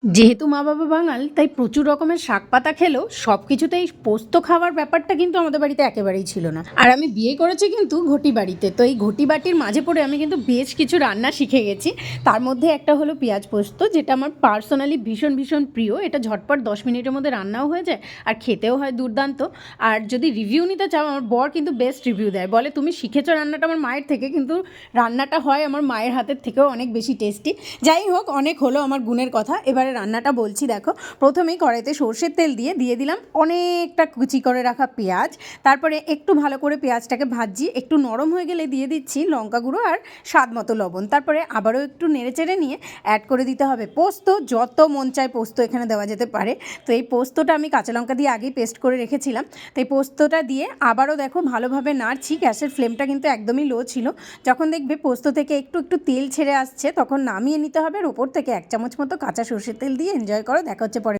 যেহেতু মা বাবা বাঙাল তাই প্রচুর রকমের শাক পাতা খেলেও সব কিছুতেই পোস্ত খাওয়ার ব্যাপারটা কিন্তু আমাদের বাড়িতে একেবারেই ছিল না। আর আমি বিয়ে করেছি কিন্তু ঘটি বাড়িতে, তো এই ঘটি বাটির মাঝে পড়ে আমি কিন্তু বেশ কিছু রান্না শিখে গেছি। তার মধ্যে একটা হলো পেঁয়াজ পোস্ত, যেটা আমার পার্সোনালি ভীষণ ভীষণ প্রিয়। এটা ঝটপট 10 মিনিটের মধ্যে রান্নাও হয়ে যায় আর খেতেও হয় দুর্দান্ত। আর যদি রিভিউ নিতে চাও, আমার বর কিন্তু বেস্ট রিভিউ দেয়, বলে তুমি শিখেছো রান্নাটা আমার মায়ের থেকে, কিন্তু রান্নাটা হয় আমার মায়ের হাতের থেকেও অনেক বেশি টেস্টি। যাই হোক, অনেক হলো আমার গুণের কথা, এবারে রান্নাটা বলছি। দেখো, প্রথমেই কড়াইতে সর্ষের তেল দিয়ে দিলাম অনেকটা কুচি করে রাখা পেঁয়াজ। তারপরে একটু ভালো করে পেঁয়াজটাকে ভাজি, একটু নরম হয়ে গেলে দিয়ে দিচ্ছি লঙ্কা গুঁড়ো আর স্বাদ মতো লবণ। তারপরে আবারও একটু নেড়েচেড়ে নিয়ে অ্যাড করে দিতে হবে পোস্ত। যত মন চায় পোস্ত এখানে দেওয়া যেতে পারে। তো এই পোস্তটা আমি কাঁচা লঙ্কা দিয়ে আগেই পেস্ট করে রেখেছিলাম। তো এই পোস্তটা দিয়ে আবারও দেখো ভালোভাবে নাড়ছি। গ্যাসের ফ্লেমটা কিন্তু একদমই লো ছিল। যখন দেখবে পোস্ত থেকে একটু একটু তেল ছেড়ে আসছে, তখন নামিয়ে নিতে হবে। আর ওপর থেকে 1 চামচ মতো কাঁচা সর্ষের তেল দিয়ে এনজয় করো। দেখা হচ্ছে পরে।